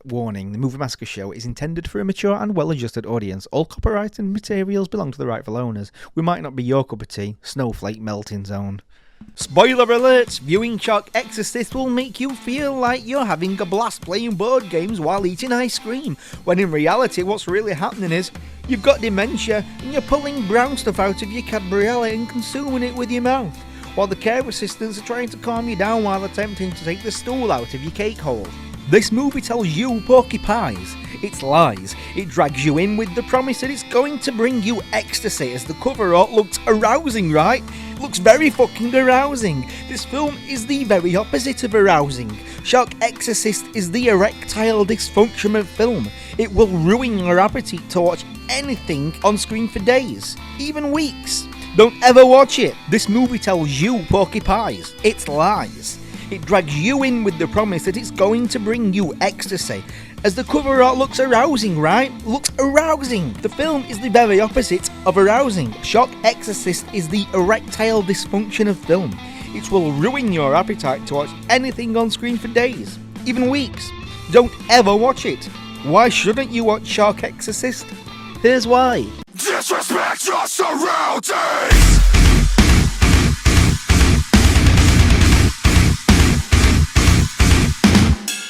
Warning, the Movie Massacre Show is intended for a mature and well-adjusted audience. All copyright and materials belong to the rightful owners. We might not be your cup of tea. Snowflake melting zone. Spoiler alerts! Viewing Shark Exorcist will make you feel like you're having a blast playing board games while eating ice cream, when in reality what's really happening is you've got dementia and you're pulling brown stuff out of your Cadburyella and consuming it with your mouth, while the care assistants are trying to calm you down while attempting to take the stool out of your cake hole. This movie tells you porcupines. It's lies. It drags you in with the promise that it's going to bring you ecstasy, as the cover art looks arousing, right? It looks very fucking arousing. This film is the very opposite of arousing. Shark Exorcist is the erectile dysfunction of film. It will ruin your appetite to watch anything on screen for days, even weeks. Don't ever watch it. This movie tells you porcupines. It's lies. It drags you in with the promise that it's going to bring you ecstasy, as the cover art looks arousing, right? Looks arousing. The film is the very opposite of arousing. Shark Exorcist is the erectile dysfunction of film. It will ruin your appetite to watch anything on screen for days, even weeks. Don't ever watch it. Why shouldn't you watch Shark Exorcist? Here's why. Disrespect your surroundings!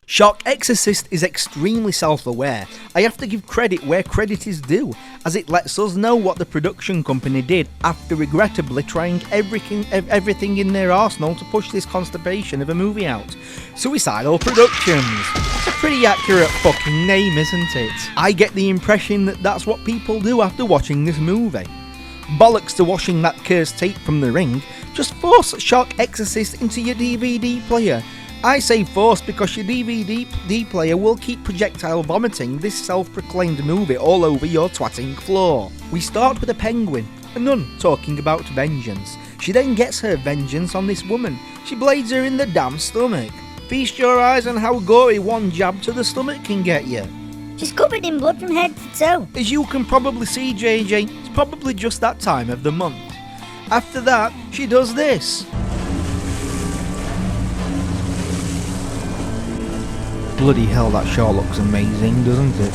Shark Exorcist is extremely self-aware. I have to give credit where credit is due, as it lets us know what the production company did after regrettably trying everything in their arsenal to push this constipation of a movie out. Suicidal Productions. It's a pretty accurate fucking name, isn't it? I get the impression that that's what people do after watching this movie. Bollocks to washing that cursed tape from the ring. Just force Shark Exorcist into your DVD player. I say force because your DVD player will keep projectile vomiting this self-proclaimed movie all over your twatting floor. We start with a penguin, a nun talking about vengeance. She then gets her vengeance on this woman. She blades her in the damn stomach. Feast your eyes on how gory one jab to the stomach can get you. She's covered in blood from head to toe. As you can probably see, JJ, it's probably just that time of the month. After that, she does this. Bloody hell, that sure looks amazing, doesn't it?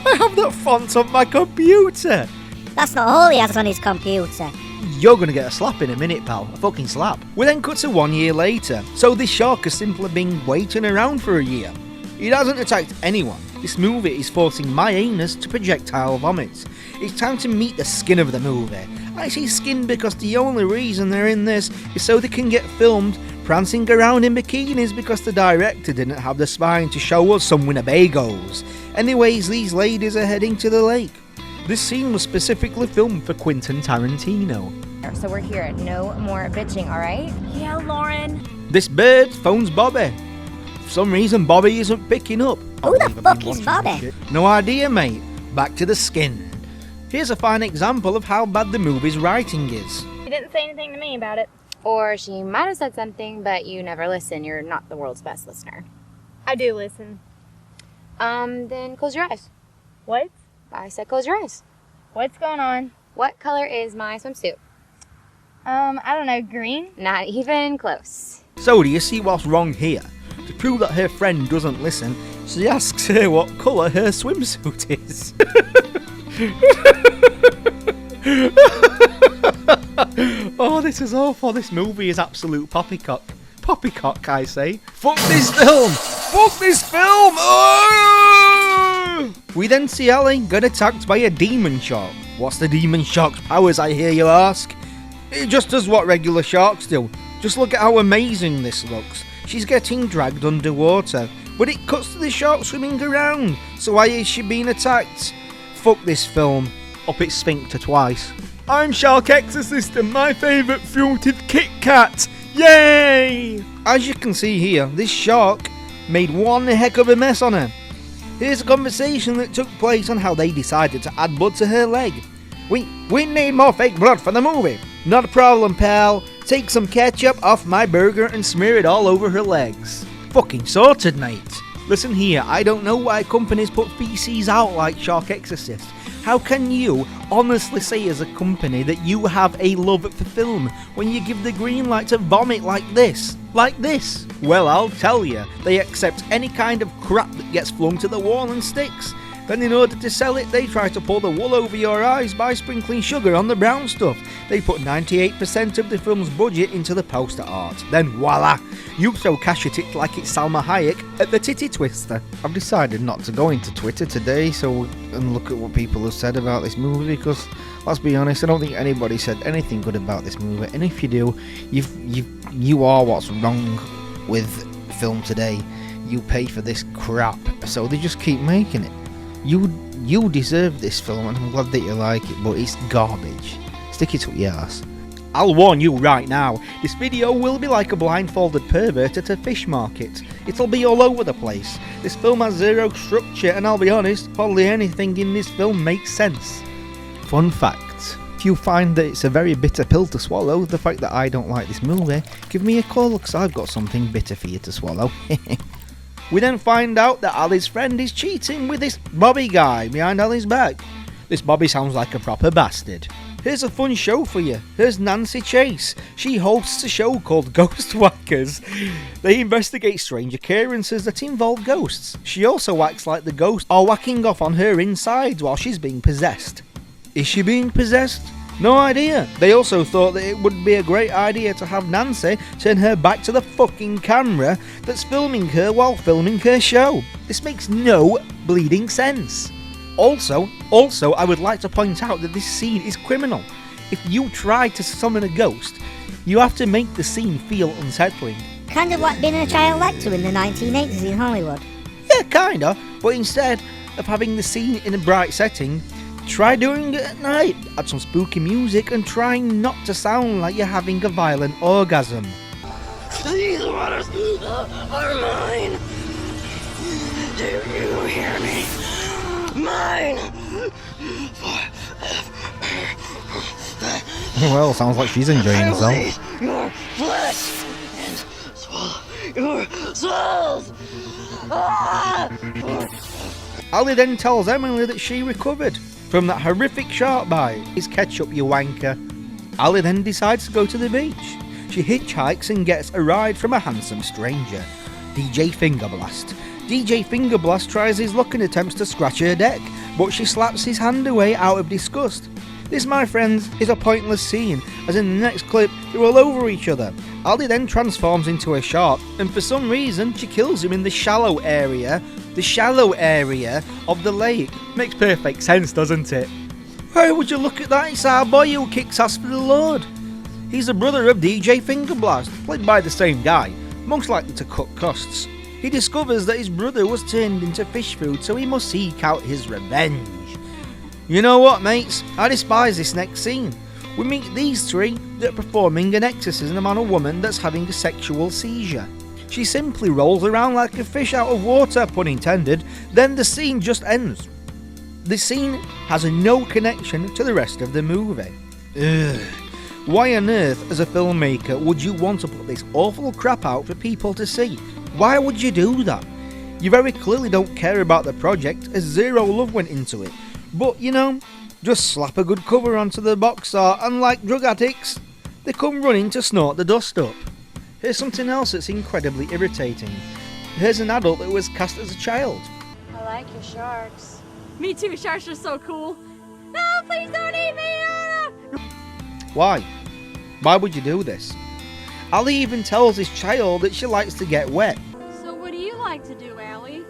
I have that font on my computer! That's not all he has on his computer. You're gonna get a slap in a minute, pal. A fucking slap. We then cut to 1 year later, so this shark has simply been waiting around for a year. It hasn't attacked anyone. This movie is forcing my anus to projectile vomit. It's time to meet the skin of the movie. I say skin because the only reason they're in this is so they can get filmed prancing around in bikinis because the director didn't have the spine to show us some Winnebagos. Anyways, these ladies are heading to the lake. This scene was specifically filmed for Quentin Tarantino. So we're here. No more bitching, alright? Yeah, Lauren. This bird phones Bobby. For some reason, Bobby isn't picking up. Who the fuck is Bobby? No idea, mate. Back to the skin. Here's a fine example of how bad the movie's writing is. She didn't say anything to me about it. Or she might have said something, but you never listen. You're not the world's best listener. I do listen. Then close your eyes. What? I said close your eyes. What's going on? What color is my swimsuit? I don't know, green? Not even close. So do you see what's wrong here? To prove that her friend doesn't listen, she asks her what colour her swimsuit is. Oh, this is awful. This movie is absolute poppycock. Poppycock, I say. Fuck this film! Fuck this film! Oh! We then see Ellie get attacked by a demon shark. What's the demon shark's powers, I hear you ask? It just does what regular sharks do. Just look at how amazing this looks. She's getting dragged underwater, but it cuts to the shark swimming around. So why is she being attacked? Fuck this film. Up its sphincter twice. I'm Shark Exorcist and my favourite fruited Kit Kat. Yay! As you can see here, this shark made one heck of a mess on her. Here's a conversation that took place on how they decided to add blood to her leg. We need more fake blood for the movie. Not a problem, pal. Take some ketchup off my burger and smear it all over her legs. Fucking sorted, mate. Listen here, I don't know why companies put feces out like Shark Exorcist, How can you honestly say as a company that you have a love for film when you give the green light to vomit like this? Like this? Well, I'll tell you, they accept any kind of crap that gets flung to the wall and sticks. Then in order to sell it, they try to pull the wool over your eyes by sprinkling sugar on the brown stuff. They put 98% of the film's budget into the poster art. Then voila, you throw cash at it like it's Salma Hayek at the Titty Twister. I've decided not to go into Twitter today and look at what people have said about this movie, because let's be honest, I don't think anybody said anything good about this movie. And if you do, you are what's wrong with film today. You pay for this crap, so they just keep making it. You deserve this film, and I'm glad that you like it, but it's garbage. Stick it up your ass. I'll warn you right now, this video will be like a blindfolded pervert at a fish market. It'll be all over the place. This film has zero structure, and I'll be honest, hardly anything in this film makes sense. Fun fact: if you find that it's a very bitter pill to swallow, the fact that I don't like this movie, give me a call, because I've got something bitter for you to swallow. We then find out that Ali's friend is cheating with this Bobby guy behind Ali's back. This Bobby sounds like a proper bastard. Here's a fun show for you. Here's Nancy Chase. She hosts a show called Ghost Whackers. They investigate strange occurrences that involve ghosts. She also acts like the ghosts are whacking off on her insides while she's being possessed. Is she being possessed? No idea. They also thought that it would be a great idea to have Nancy turn her back to the fucking camera that's filming her while filming her show. This makes no bleeding sense. Also, I would like to point out that this scene is criminal. If you try to summon a ghost, you have to make the scene feel unsettling. Kind of like being a child actor in the 1980s in Hollywood. Yeah, kinda, but instead of having the scene in a bright setting, try doing it at night, add some spooky music, and trying not to sound like you're having a violent orgasm. These waters are mine. Do you hear me? Mine. Well, sounds like she's enjoying I will herself. eat your flesh and swallow your souls. Ali then tells Emily that she recovered from that horrific shark bite. It's ketchup, you wanker. Ali then decides to go to the beach. She hitchhikes and gets a ride from a handsome stranger, DJ Fingerblast. DJ Fingerblast tries his luck and attempts to scratch her deck, but she slaps his hand away out of disgust. This, my friends, is a pointless scene, as in the next clip, they're all over each other. Ali then transforms into a shark, and for some reason, she kills him in the shallow area of the lake. Makes perfect sense, doesn't it? Hey, would you look at that? It's our boy who kicks ass for the Lord. He's the brother of DJ Fingerblast, played by the same guy, most likely to cut costs. He discovers that his brother was turned into fish food, so he must seek out his revenge. You know what, mates? I despise this next scene. We meet these three that are performing an exorcism on a woman that's having a sexual seizure. She simply rolls around like a fish out of water, pun intended, then the scene just ends. The scene has no connection to the rest of the movie. Ugh. Why on earth, as a filmmaker, would you want to put this awful crap out for people to see? Why would you do that? You very clearly don't care about the project, as zero love went into it. But, you know, just slap a good cover onto the box art, and like drug addicts, they come running to snort the dust up. Here's something else that's incredibly irritating. Here's an adult that was cast as a child. I like your sharks. Me too, sharks are so cool. No, please don't eat me! Why? Why would you do this? Ali even tells his child that she likes to get wet. So what do you like to do, Allie?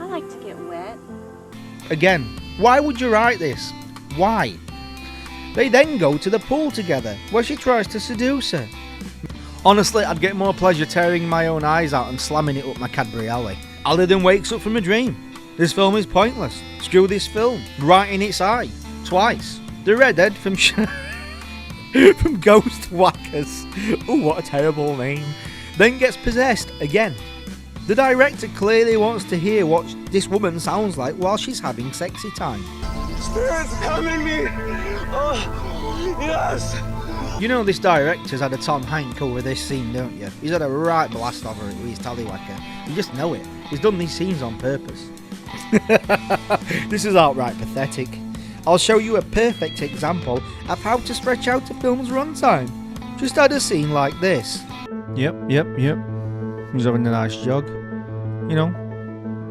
I like to get wet. Again, why would you write this? Why? They then go to the pool together, where she tries to seduce her. Honestly, I'd get more pleasure tearing my own eyes out and slamming it up my Cadbury alley. Ali then wakes up from a dream. This film is pointless. Screw this film. Right in its eye. Twice. The redhead from from Ghost Whackers. Oh, what a terrible name. Then gets possessed again. The director clearly wants to hear what this woman sounds like while she's having sexy time. Spirits come in me. Oh, yes. You know this director's had a Tom Hanks over this scene, don't you? He's had a right blast over it with his tallywhacker. You just know it. He's done these scenes on purpose. This is outright pathetic. I'll show you a perfect example of how to stretch out a film's runtime. Just add a scene like this. Yep. He's having a nice jog. You know,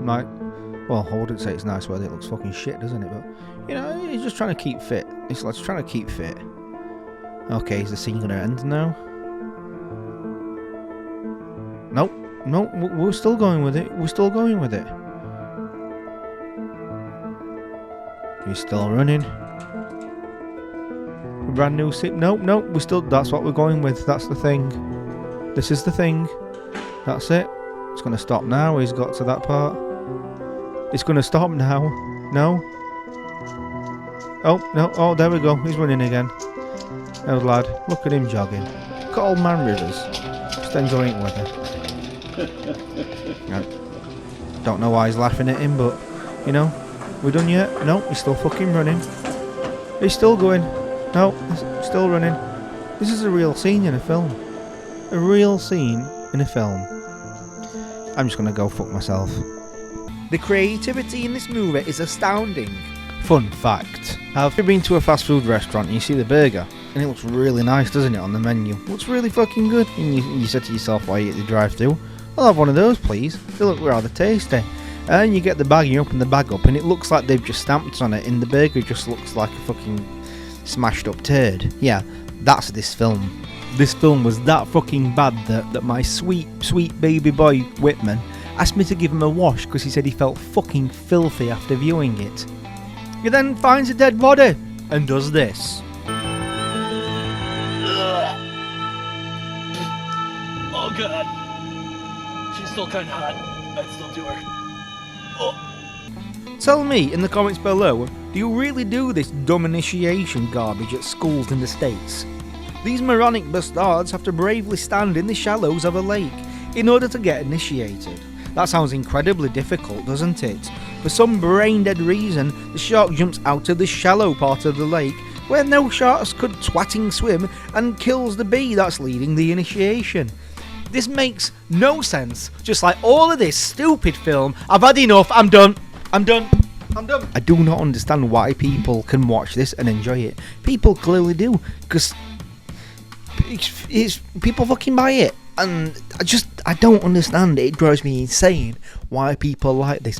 like, well, I wouldn't say it's nice whether it looks fucking shit, doesn't it? But, you know, he's just trying to keep fit. He's like trying to keep fit. Okay, is the scene gonna end now? Nope. We're still going with it. He's still running. A brand new scene. Nope. We're still. That's what we're going with. That's the thing. This is the thing. That's it. It's gonna stop now. He's got to that part. It's gonna stop now. No. Oh no. Oh, there we go. He's running again. Oh lad, look at him jogging. Look at old man Rivers. Just enjoying it with her. I don't know why he's laughing at him, but you know, we're done yet? No, he's still fucking running. He's still going. No, he's still running. This is a real scene in a film. A real scene in a film. I'm just gonna go fuck myself. The creativity in this movie is astounding. Fun fact. Have you been to a fast food restaurant and you see the burger? And it looks really nice, doesn't it, on the menu? It looks really fucking good. And you said to yourself while you at the drive-thru, I'll have one of those, please. They look rather tasty. And you get the bag, you open the bag up, and it looks like they've just stamped on it, and the burger just looks like a fucking smashed up turd. Yeah, that's this film. This film was that fucking bad that my sweet baby boy Whitman asked me to give him a wash because he said he felt fucking filthy after viewing it. He then finds a dead body and does this. Oh god. She's still kinda hot. I'd still do her. Oh. Tell me in the comments below, do you really do this dumb initiation garbage at schools in the States? These moronic bastards have to bravely stand in the shallows of a lake in order to get initiated. That sounds incredibly difficult, doesn't it? For some brain-dead reason, the shark jumps out of the shallow part of the lake where no sharks could twatting swim and kills the bee that's leading the initiation. This makes no sense. Just like all of this stupid film, I've had enough, I'm done. I do not understand why people can watch this and enjoy it. People clearly do, because people fucking buy it. And I don't understand it. It drives me insane why people like this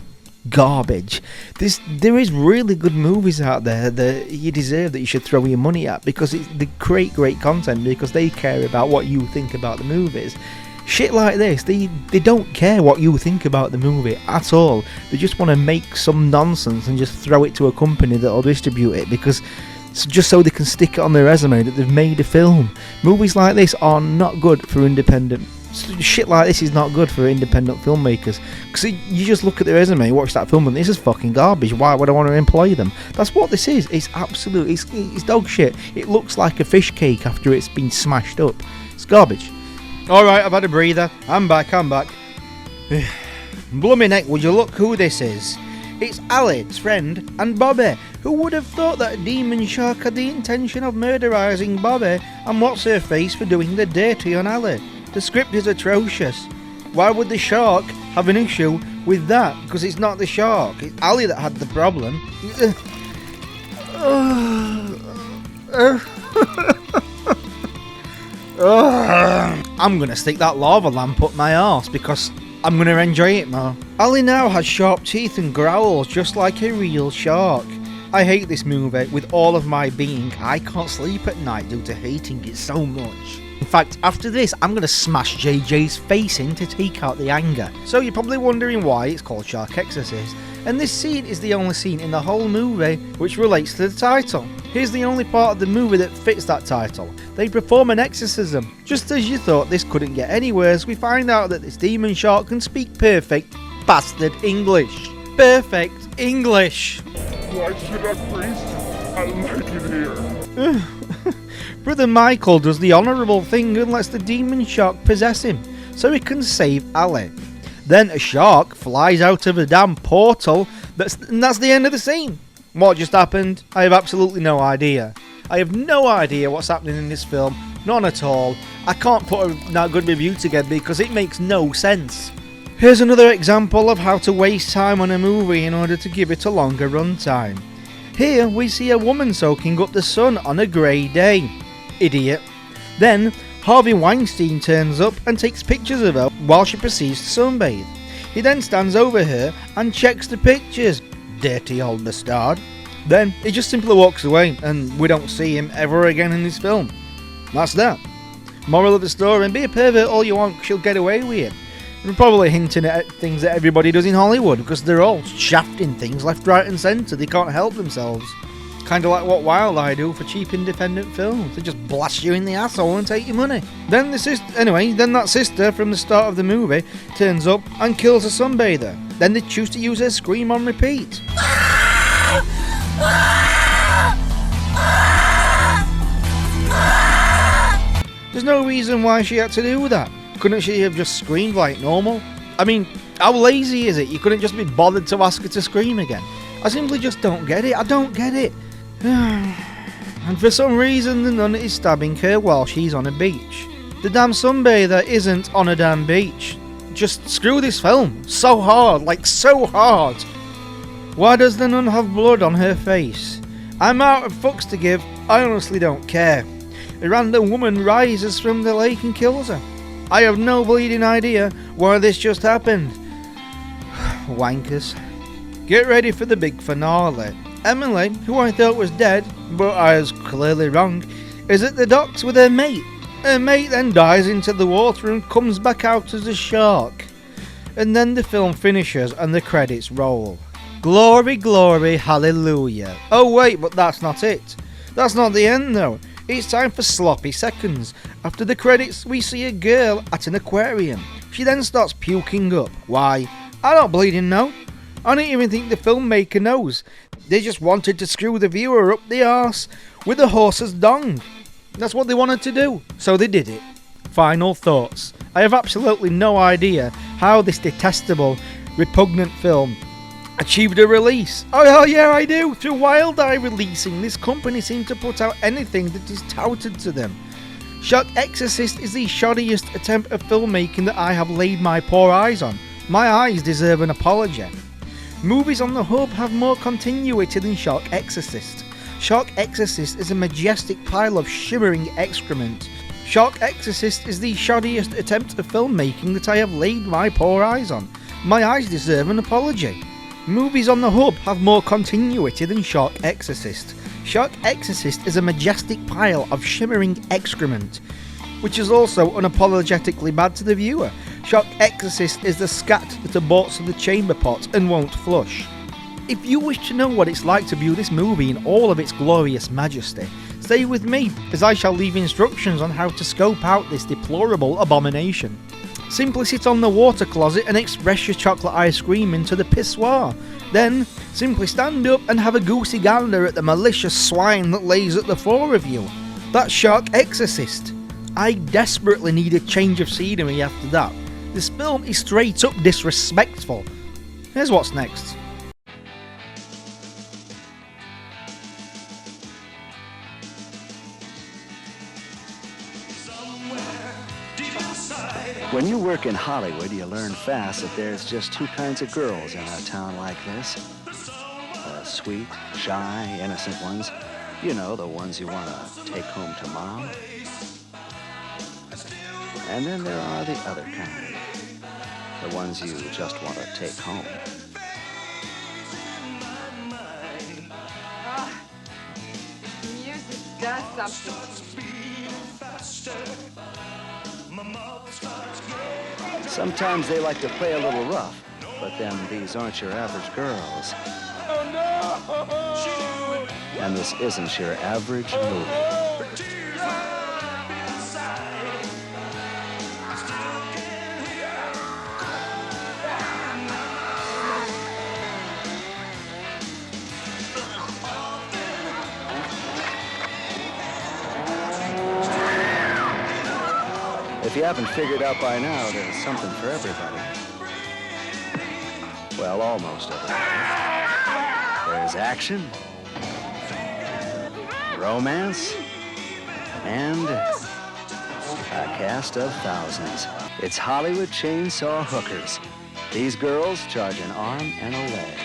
garbage. There is really good movies out there that you deserve, that you should throw your money at, because they create great content, because they care about what you think about the movies. Shit like this, they don't care what you think about the movie at all. They just want to make some nonsense and just throw it to a company that'll distribute it, because just so they can stick it on their resume that they've made a film. Movies like this are not good for independent. Shit like this is not good for independent filmmakers, because you just look at their resume, watch that film, and this is fucking garbage. Why would I want to employ them? That's what this is. It's absolute. It's dog shit. It looks like a fish cake after it's been smashed up. It's garbage. All right, I've had a breather. I'm back. Blummy neck, would you look who this is? It's Ali's friend and Bobby. Who would have thought that a demon shark had the intention of murderizing Bobby and what's her face for doing the dirty on Ali? The script is atrocious. Why would the shark have an issue with that? Because it's not the shark. It's Ali that had the problem. I'm gonna stick that lava lamp up my arse because I'm gonna enjoy it more. Ali now has sharp teeth and growls just like a real shark. I hate this movie with all of my being. I can't sleep at night due to hating it so much. In fact, after this, I'm going to smash JJ's face in to take out the anger. So you're probably wondering why it's called Shark Exorcist. And this scene is the only scene in the whole movie which relates to the title. Here's the only part of the movie that fits that title. They perform an exorcism. Just as you thought this couldn't get any worse, we find out that this demon shark can speak perfect bastard English. Perfect English. Why should I priest? I like it here. Brother Michael does the honourable thing and lets the demon shark possess him, so he can save Ali. Then a shark flies out of a damn portal, and that's the end of the scene. What just happened? I have absolutely no idea. I have no idea what's happening in this film, none at all. I can't put a good review together because it makes no sense. Here's another example of how to waste time on a movie in order to give it a longer runtime. Here we see a woman soaking up the sun on a grey day. Idiot. Then Harvey Weinstein turns up and takes pictures of her while she proceeds to sunbathe. He then stands over her and checks the pictures. Dirty old bastard. Then he just simply walks away and we don't see him ever again in this film. That's that. Moral of the story, be a pervert all you want, she'll get away with it. We're probably hinting at things that everybody does in Hollywood because they're all shafting things left, right and centre. They can't help themselves. Kind of like what Wild Eye do for cheap independent films. They just blast you in the asshole and take your money. Then that sister from the start of the movie turns up and kills a sunbather. Then they choose to use her scream on repeat. There's no reason why she had to do that. Couldn't she have just screamed like normal? I mean, how lazy is it? You couldn't just be bothered to ask her to scream again. I simply just don't get it. I don't get it. And for some reason the nun is stabbing her while she's on a beach. The damn sunbather isn't on a damn beach. Just screw this film. So hard, like so hard. Why does the nun have blood on her face? I'm out of fucks to give. I honestly don't care. A random woman rises from the lake and kills her. I have no bleeding idea why this just happened. Wankers. Get ready for the big finale. Emily, who I thought was dead, but I was clearly wrong, is at the docks with her mate. Her mate then dives into the water and comes back out as a shark. And then the film finishes and the credits roll. Glory, glory, hallelujah. Oh wait, but that's not it. That's not the end though. It's time for sloppy seconds. After the credits, we see a girl at an aquarium. She then starts puking up. Why? I don't bleeding know. I don't even think the filmmaker knows. They just wanted to screw the viewer up the arse with a horse's dong. That's what they wanted to do, so they did it. Final thoughts. I have absolutely no idea how this detestable, repugnant film achieved a release. Oh hell yeah, I do! Through Wild Eye releasing, this company seemed to put out anything that is touted to them. Shark Exorcist is the shoddiest attempt at filmmaking that I have laid my poor eyes on. My eyes deserve an apology. Movies on the Hub have more continuity than Shark Exorcist. Shark Exorcist is a majestic pile of shimmering excrement. Shark Exorcist is the shoddiest attempt at filmmaking that I have laid my poor eyes on. My eyes deserve an apology. Movies on the Hub have more continuity than Shark Exorcist. Shark Exorcist is a majestic pile of shimmering excrement, which is also unapologetically bad to the viewer. Shark Exorcist is the scat that aborts to the chamber pot and won't flush. If you wish to know what it's like to view this movie in all of its glorious majesty, stay with me as I shall leave instructions on how to scope out this deplorable abomination. Simply sit on the water closet and express your chocolate ice cream into the pissoir. Then, simply stand up and have a goosey gander at the malicious swine that lays at the fore of you. That's Shark Exorcist. I desperately need a change of scenery after that. This film is straight up disrespectful. Here's what's next. When you work in Hollywood, you learn fast that there's just two kinds of girls in a town like this. Sweet, shy, innocent ones. You know, the ones you want to take home to mom. And then there are the other kind. The ones you just want to take home. Music does something. Sometimes they like to play a little rough, but then these aren't your average girls. Oh, no! And this isn't your average movie. If you haven't figured out by now, there's something for everybody. Well, almost everybody. There's action, romance, and a cast of thousands. It's Hollywood Chainsaw Hookers. These girls charge an arm and a leg.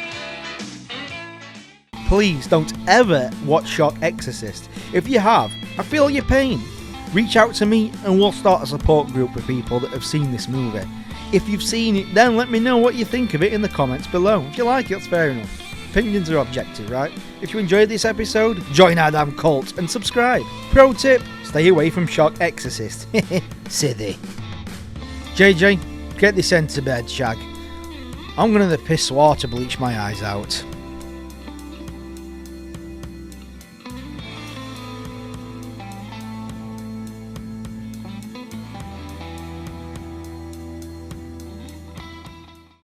Please don't ever watch Shock Exorcist. If you have, I feel your pain. Reach out to me and we'll start a support group for people that have seen this movie. If you've seen it, then let me know what you think of it in the comments below. If you like it, that's fair enough. Opinions are objective, right? If you enjoyed this episode, join our damn cult and subscribe. Pro tip, stay away from Shock Exorcist. Sithy. JJ, get this end to bed, Shag. I'm gonna the piss water bleach my eyes out.